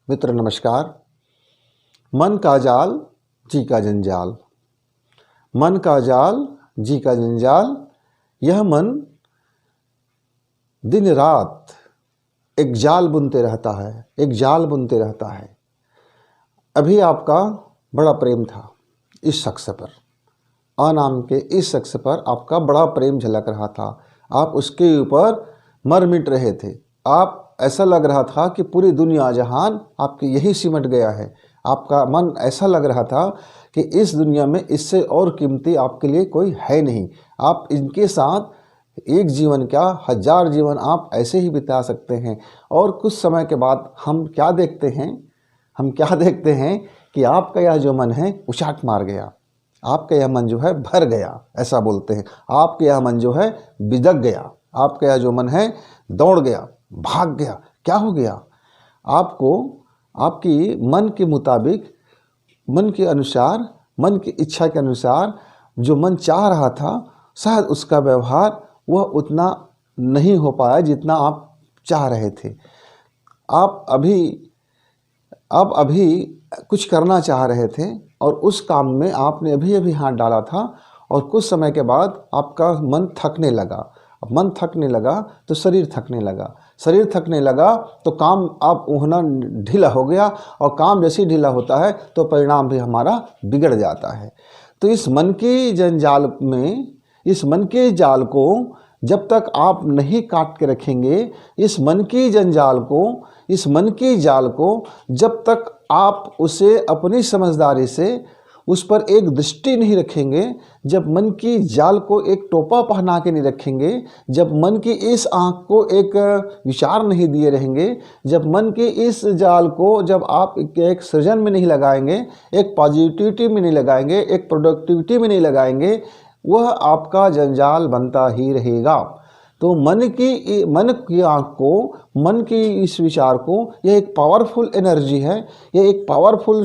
मित्र नमस्कार। मन का जाल जी का जंजाल। मन का जाल जी का जंजाल। यह मन दिन रात एक जाल बुनते रहता है, एक जाल बुनते रहता है। अभी आपका बड़ा प्रेम था इस शख्स पर, अ नाम के इस शख्स पर आपका बड़ा प्रेम झलक रहा था। आप उसके ऊपर मर मिट रहे थे। आप ऐसा लग रहा था कि पूरी दुनिया जहान आपके यही सिमट गया है। आपका मन ऐसा लग रहा था कि इस दुनिया में इससे और कीमती आपके लिए कोई है नहीं। आप इनके साथ एक जीवन क्या 1000 जीवन आप ऐसे ही बिता सकते हैं। और कुछ समय के बाद हम क्या देखते हैं कि आपका यह जो मन है उचाट मार गया। आपका यह मन जो है भर गया, ऐसा बोलते हैं। आपका यह मन जो है बिदक गया। आपका यह जो मन है दौड़ गया, भाग गया। क्या हो गया? आपको आपकी मन के मुताबिक, मन के अनुसार, मन की इच्छा के अनुसार जो मन चाह रहा था, शायद उसका व्यवहार वह उतना नहीं हो पाया जितना आप चाह रहे थे। आप अभी कुछ करना चाह रहे थे और उस काम में आपने अभी हाथ डाला था और कुछ समय के बाद आपका मन थकने लगा। अब मन थकने लगा तो शरीर थकने लगा। शरीर थकने लगा तो काम आप होना ढीला हो गया, और काम जैसे ही ढीला होता है तो परिणाम भी हमारा बिगड़ जाता है। तो इस मन के जंजाल में, इस मन के जाल को जब तक आप नहीं काट के रखेंगे, इस मन की जंजाल को, इस मन की जाल को जब तक आप उसे अपनी समझदारी से उस पर एक दृष्टि नहीं रखेंगे, जब मन की जाल को एक टोपा पहना के नहीं रखेंगे, जब मन की इस आँख को एक विचार नहीं दिए रहेंगे, जब मन के इस जाल को जब आप एक सृजन में नहीं लगाएंगे, एक पॉजिटिविटी में नहीं लगाएंगे, एक प्रोडक्टिविटी में नहीं लगाएंगे, वह आपका जंजाल बनता ही रहेगा। तो मन की आँख को, मन की इस विचार को, यह एक पावरफुल एनर्जी है, यह एक पावरफुल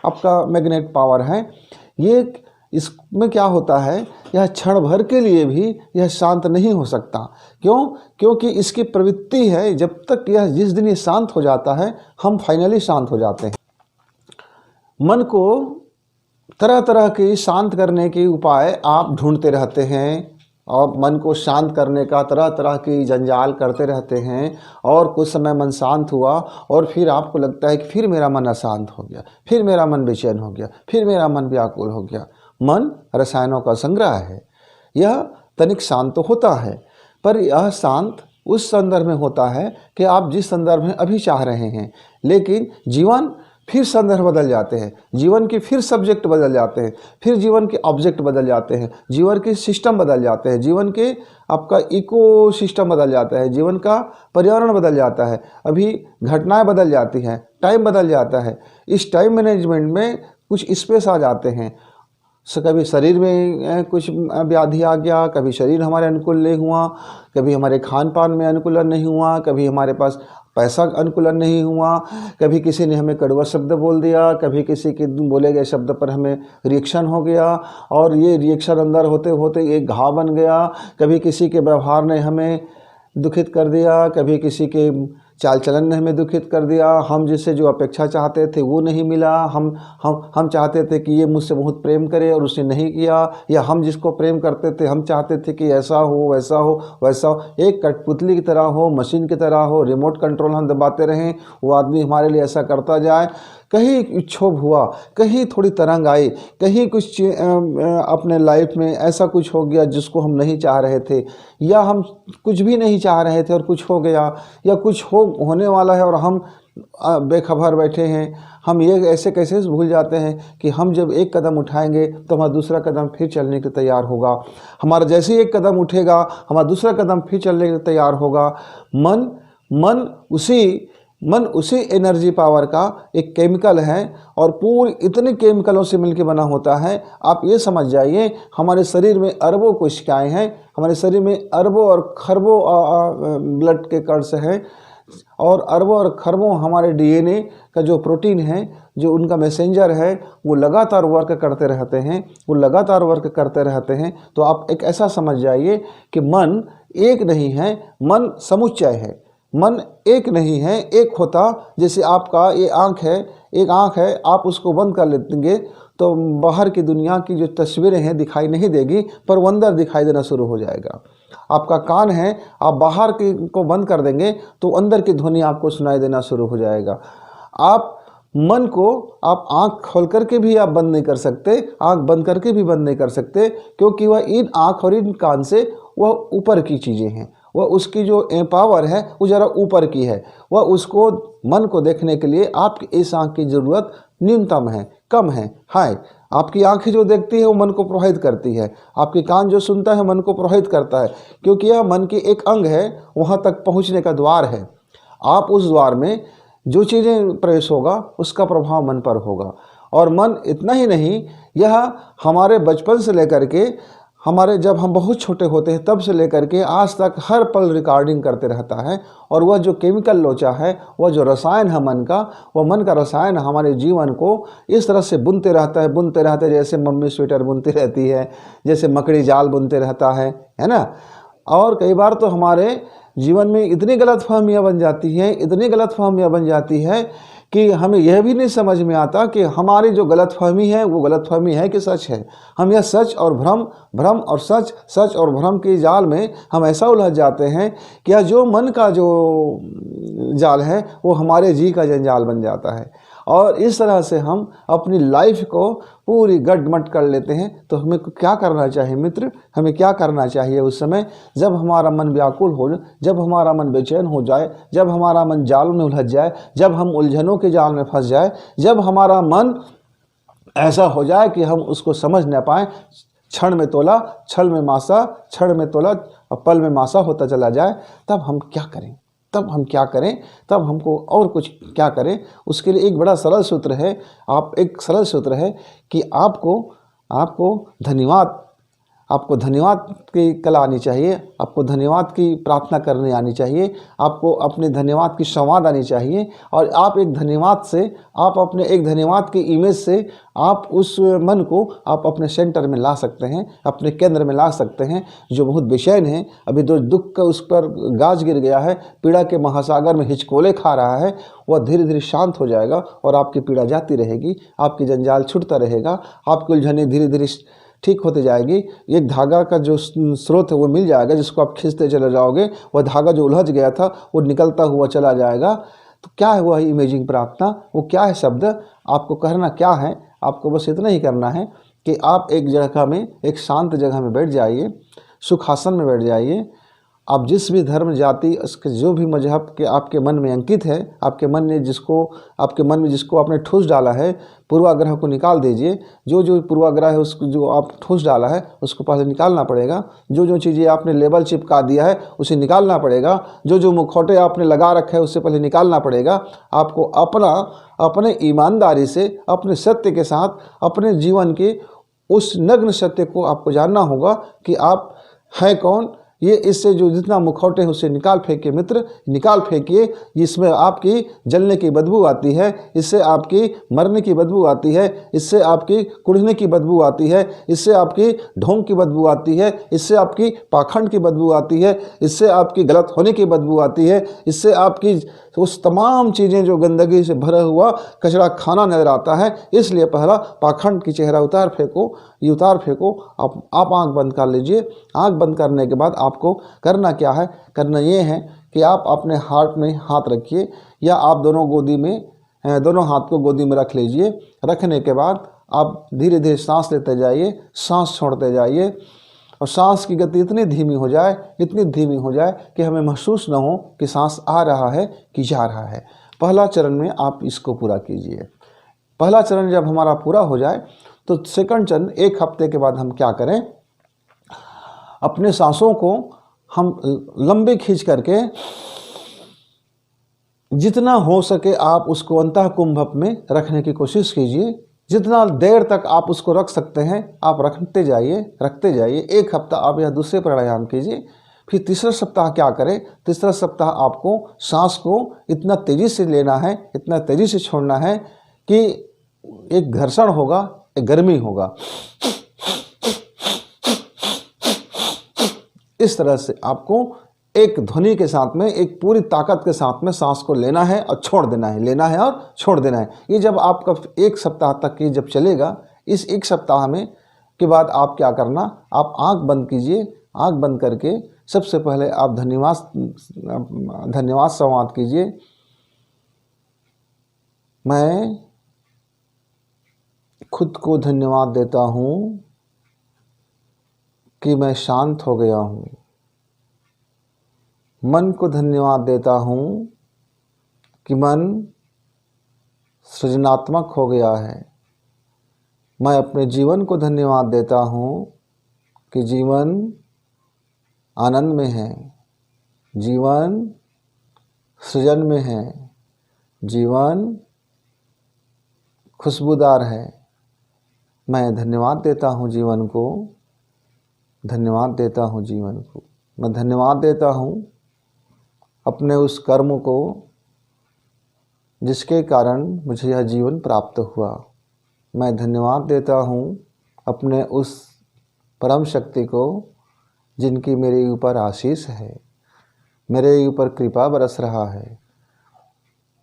आपका मैग्नेट पावर है। ये इसमें क्या होता है, यह क्षण भर के लिए भी यह शांत नहीं हो सकता। क्यों? क्योंकि इसकी प्रवृत्ति है, जब तक यह जिस दिन ये शांत हो जाता है, हम फाइनली शांत हो जाते हैं। मन को तरह तरह के शांत करने के उपाय आप ढूंढते रहते हैं, और मन को शांत करने का तरह तरह की जंजाल करते रहते हैं। और कुछ समय मन शांत हुआ और फिर आपको लगता है कि फिर मेरा मन अशांत हो गया, फिर मेरा मन बेचैन हो गया, फिर मेरा मन व्याकुल हो गया। मन रसायनों का संग्रह है। यह तनिक शांत तो होता है, पर यह शांत उस संदर्भ में होता है कि आप जिस संदर्भ में अभी चाह रहे हैं। लेकिन जीवन फिर संदर्भ बदल जाते हैं, जीवन के फिर सब्जेक्ट बदल जाते हैं, फिर जीवन के ऑब्जेक्ट बदल जाते हैं, जीवन के सिस्टम बदल जाते हैं, जीवन के आपका इको सिस्टम बदल जाता है, जीवन का पर्यावरण बदल जाता है, अभी घटनाएं बदल जाती हैं, टाइम बदल जाता है। इस टाइम मैनेजमेंट में कुछ स्पेस आ जाते हैं। कभी शरीर में कुछ व्याधि आ गया, कभी शरीर हमारे अनुकूल नहीं हुआ, कभी हमारे खान पान में अनुकूलन नहीं हुआ, कभी हमारे पास पैसा अनुकूलन नहीं हुआ, कभी किसी ने हमें कड़वा शब्द बोल दिया, कभी किसी के बोले गए शब्द पर हमें रिएक्शन हो गया, और ये रिएक्शन अंदर होते होते एक घाव बन गया। कभी किसी के व्यवहार ने हमें दुखित कर दिया, कभी किसी के चाल चलन ने हमें दुखित कर दिया। हम जिससे जो अपेक्षा चाहते थे वो नहीं मिला। हम चाहते थे कि ये मुझसे बहुत प्रेम करे और उसने नहीं किया, या हम जिसको प्रेम करते थे हम चाहते थे कि ऐसा हो वैसा हो वैसा हो, एक कठपुतली की तरह हो, मशीन की तरह हो, रिमोट कंट्रोल हम दबाते रहें, वो आदमी हमारे लिए ऐसा करता जाए। कहीं क्षोभ हुआ, कहीं थोड़ी तरंग आई, कहीं कुछ अपने लाइफ में ऐसा कुछ हो गया जिसको हम नहीं चाह रहे थे, या हम कुछ भी नहीं चाह रहे थे और कुछ हो गया, या कुछ होने वाला है और हम बेखबर बैठे हैं। हम ये ऐसे कैसे भूल जाते हैं कि हम जब एक कदम उठाएंगे तो हमारा दूसरा कदम फिर चलने के तैयार होगा। हमारा जैसे ही एक कदम उठेगा हमारा दूसरा कदम फिर चलने के तैयार होगा। मन उसी एनर्जी पावर का एक केमिकल है, और पूरी इतने केमिकलों से मिलकर बना होता है। आप ये समझ जाइए, हमारे शरीर में अरबों कोशिकाएं हैं, हमारे शरीर में अरबों और खरबों ब्लड के कणस हैं, और अरबों और खरबों हमारे डीएनए का जो प्रोटीन है, जो उनका मैसेंजर है, वो लगातार वर्क करते रहते हैं, वो लगातार वर्क करते रहते हैं। तो आप एक ऐसा समझ जाइए कि मन एक नहीं है, मन समुच्चय है। मन एक नहीं है। एक होता, जैसे आपका ये आँख है, एक आँख है, आप उसको बंद कर लेंगे तो बाहर की दुनिया की जो तस्वीरें हैं दिखाई नहीं देगी, पर वो अंदर दिखाई देना शुरू हो जाएगा। आपका कान है, आप बाहर की को बंद कर देंगे तो अंदर की ध्वनि आपको सुनाई देना शुरू हो जाएगा। आप मन को आप आँख खोल करके भी आप बंद नहीं कर सकते, आँख बंद करके भी बंद नहीं कर सकते, क्योंकि वह इन आँख और इन कान से वह ऊपर की चीज़ें हैं। वह उसकी जो पावर है वो ज़रा ऊपर की है। वह उसको मन को देखने के लिए आपकी इस आँख की ज़रूरत न्यूनतम है, कम है। हाय, आपकी आँखें जो देखती है वो मन को प्रभावित करती है, आपके कान जो सुनता है मन को प्रभावित करता है, क्योंकि यह मन की एक अंग है, वहाँ तक पहुँचने का द्वार है। आप उस द्वार में जो चीज़ें प्रवेश होगा उसका प्रभाव मन पर होगा। और मन इतना ही नहीं, यह हमारे बचपन से लेकर के हमारे जब हम बहुत छोटे होते हैं तब से लेकर के आज तक हर पल रिकॉर्डिंग करते रहता है। और वह जो केमिकल लोचा है, वह जो रसायन है मन का, वह मन का रसायन हमारे जीवन को इस तरह से बुनते रहता है, बुनते रहते, जैसे मम्मी स्वेटर बुनती रहती है, जैसे मकड़ी जाल बुनते रहता है ना। और कई बार तो हमारे जीवन में इतनी गलतफहमियां बन जाती हैं, इतनी गलतफहमियां बन जाती है कि हमें यह भी नहीं समझ में आता कि हमारी जो गलतफहमी है वो गलतफहमी है कि सच है। हम यह सच और भ्रम, भ्रम और सच, सच और भ्रम के जाल में हम ऐसा उलझ जाते हैं कि यह जो मन का जो जाल है वो हमारे जी का जंजाल बन जाता है। और इस तरह से हम अपनी लाइफ को पूरी गड्ढमट कर लेते हैं। तो हमें क्या करना चाहिए मित्र? हमें क्या करना चाहिए उस समय जब हमारा मन व्याकुल हो, जब हमारा मन बेचैन हो जाए, जब हमारा मन जाल में उलझ जाए, जब हम उलझनों के जाल में फंस जाए, जब हमारा मन ऐसा हो जाए कि हम उसको समझ न पाएँ, क्षण में तोला, छल में मासा, क्षण में तोला, पल में मासा होता चला जाए, तब हम क्या करें? तब हम क्या करें? तब हमको और कुछ क्या करें? उसके लिए एक बड़ा सरल सूत्र है। एक सरल सूत्र है कि आपको धन्यवाद की कला आनी चाहिए, आपको धन्यवाद की प्रार्थना करनी आनी चाहिए, आपको अपने धन्यवाद की संवाद आनी चाहिए। और आप एक धन्यवाद की इमेज से आप उस मन को आप अपने सेंटर में ला सकते हैं, अपने केंद्र में ला सकते हैं। जो बहुत बेचैन है, अभी जो दुख का उस पर गाज गिर गया है, पीड़ा के महासागर में हिचकोले खा रहा है, वह धीरे धीरे शांत हो जाएगा और आपकी पीड़ा जाती रहेगी, आपकी जंजाल छूटता रहेगा, आपकी उलझने धीरे धीरे ठीक होते जाएगी। एक धागा का जो स्रोत है वो मिल जाएगा, जिसको आप खींचते चले जाओगे, वह धागा जो उलझ गया था वो निकलता हुआ चला जाएगा। तो क्या है वह इमेजिंग प्रार्थना? वो क्या है शब्द? आपको करना क्या है? आपको बस इतना ही करना है कि आप एक जगह में, एक शांत जगह में बैठ जाइए, सुखासन में बैठ जाइए। आप जिस भी धर्म, जाति, उसके जो भी मजहब के आपके मन में अंकित है, आपके मन में जिसको आपने ठूस डाला है, पूर्वाग्रह को निकाल दीजिए। जो पूर्वाग्रह है उसको जो आप ठूस डाला है उसको पहले निकालना पड़ेगा। जो चीज़ें आपने लेबल चिपका दिया है उसे निकालना पड़ेगा। जो मुखौटे आपने लगा रखे हैं उससे पहले निकालना पड़ेगा। आपको अपने ईमानदारी से, अपने सत्य के साथ, अपने जीवन के उस नग्न सत्य को आपको जानना होगा कि आप हैं कौन। ये इससे जो जितना मुखौटे है उसे निकाल फेंकिए मित्र, निकाल फेंकिए। इसमें आपकी जलने की बदबू आती है, इससे आपकी मरने की बदबू आती है, इससे आपकी कुढ़ने की बदबू आती है, इससे आपकी ढोंग की बदबू आती है, इससे आपकी पाखंड की बदबू आती है, इससे आपकी गलत होने की बदबू आती है, इससे आपकी उस तमाम चीज़ें जो गंदगी से भरा हुआ कचरा खाना नजर आता है। इसलिए पहला पाखंड की चेहरा उतार फेंको। आप आँख बंद कर लीजिए। आँख बंद करने के बाद आपको करना क्या है? करना ये है कि आप अपने हार्ट में हाथ रखिए, या आप दोनों हाथ को गोदी में रख लीजिए। रखने के बाद आप धीरे धीरे सांस लेते जाइए, सांस छोड़ते जाइए, और सांस की गति इतनी धीमी हो जाए कि हमें महसूस न हो कि सांस आ रहा है कि जा रहा है। पहला चरण में आप इसको पूरा कीजिए। पहला चरण जब हमारा पूरा हो जाए तो सेकंड चरण, एक हफ्ते के बाद हम क्या करें? अपने सांसों को हम लंबे खींच करके जितना हो सके आप उसको अंतः कुंभक में रखने की कोशिश कीजिए। जितना देर तक आप उसको रख सकते हैं आप रखते जाइए। एक हफ्ता आप यह दूसरे प्राणायाम कीजिए। फिर तीसरा सप्ताह क्या करें? तीसरा सप्ताह आपको सांस को इतना तेज़ी से लेना है, इतना तेज़ी से छोड़ना है कि एक घर्षण होगा, एक गर्मी होगा। इस तरह से आपको एक ध्वनि के साथ में, एक पूरी ताकत के साथ में सांस को लेना है और छोड़ देना है, लेना है और छोड़ देना है। ये जब आपका 1 सप्ताह तक ये जब चलेगा, इस 1 सप्ताह में के बाद आप क्या करना, आप आंख बंद कीजिए। आंख बंद करके सबसे पहले आप धन्यवाद संवाद कीजिए। मैं खुद को धन्यवाद देता हूँ कि मैं शांत हो गया हूँ। मन को धन्यवाद देता हूँ कि मन सृजनात्मक हो गया है। मैं अपने जीवन को धन्यवाद देता हूँ कि जीवन आनंद में है, जीवन सृजन में है, जीवन खुशबूदार है। मैं धन्यवाद देता हूँ जीवन को, धन्यवाद देता हूँ जीवन को। मैं धन्यवाद देता हूँ अपने उस कर्म को जिसके कारण मुझे यह जीवन प्राप्त हुआ। मैं धन्यवाद देता हूँ अपने उस परम शक्ति को जिनकी मेरे ऊपर आशीष है, मेरे ऊपर कृपा बरस रहा है।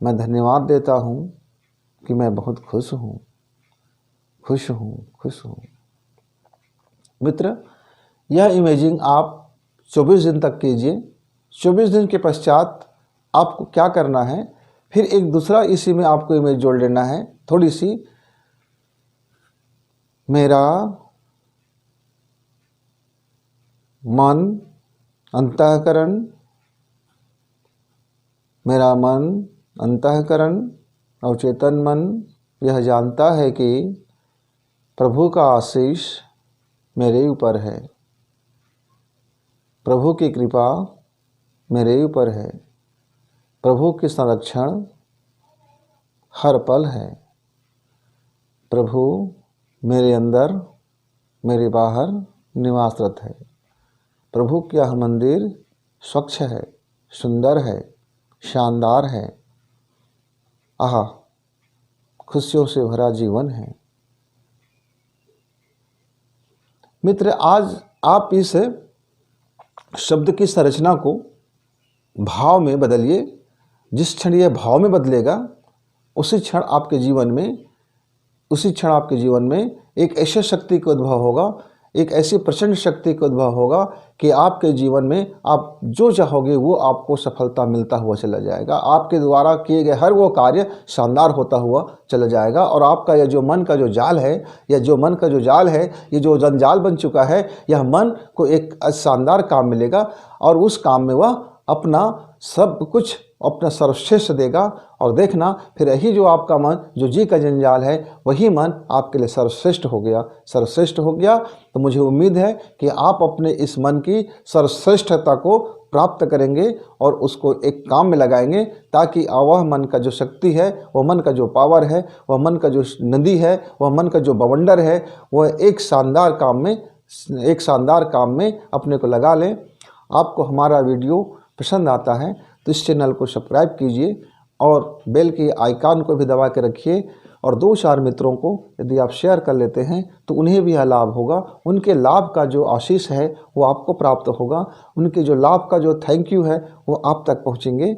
मैं धन्यवाद देता हूँ कि मैं बहुत खुश हूँ, खुश हूँ, खुश हूँ। मित्र, यह इमेजिंग आप 24 दिन तक कीजिए। 24 दिन के पश्चात आपको क्या करना है, फिर एक दूसरा इसी में आपको इमेज जोड़ लेना है थोड़ी सी। मेरा मन अंतःकरण, मेरा मन अंतःकरण और चेतन मन यह जानता है कि प्रभु का आशीष मेरे ऊपर है, प्रभु की कृपा मेरे ऊपर है, प्रभु की संरक्षण हर पल है। प्रभु मेरे अंदर, मेरे बाहर निवासरत है। प्रभु का यह मंदिर स्वच्छ है, सुंदर है, शानदार है। आहा, खुशियों से भरा जीवन है। मित्र, आज आप इस शब्द की संरचना को भाव में बदलिए। जिस क्षण यह भाव में बदलेगा, उसी क्षण आपके जीवन में एक ऐसी शक्ति का उद्भव होगा, एक ऐसी प्रचंड शक्ति का उद्भव होगा कि आपके जीवन में आप जो चाहोगे वो आपको सफलता मिलता हुआ चला जाएगा। आपके द्वारा किए गए हर वो कार्य शानदार होता हुआ चला जाएगा। और आपका यह जो मन का जो जाल है, ये जो जंजाल बन चुका है, यह मन को एक शानदार काम मिलेगा और उस काम में वह अपना सब कुछ, अपना सर्वश्रेष्ठ देगा। और देखना, फिर यही जो आपका मन, जो जी का जंजाल है, वही मन आपके लिए सर्वश्रेष्ठ हो गया। तो मुझे उम्मीद है कि आप अपने इस मन की सर्वश्रेष्ठता को प्राप्त करेंगे और उसको एक काम में लगाएंगे, ताकि वह मन का जो शक्ति है, वह मन का जो पावर है, वह मन का जो नदी है, वह मन का जो बवंडर है, वह एक शानदार काम में अपने को लगा लें। आपको हमारा वीडियो पसंद आता है तो इस चैनल को सब्सक्राइब कीजिए और बेल के आइकन को भी दबा के रखिए। और 2-4 मित्रों को यदि आप शेयर कर लेते हैं तो उन्हें भी यह लाभ होगा। उनके लाभ का जो आशीष है वो आपको प्राप्त होगा। उनके जो लाभ का जो थैंक यू है वो आप तक पहुंचेंगे।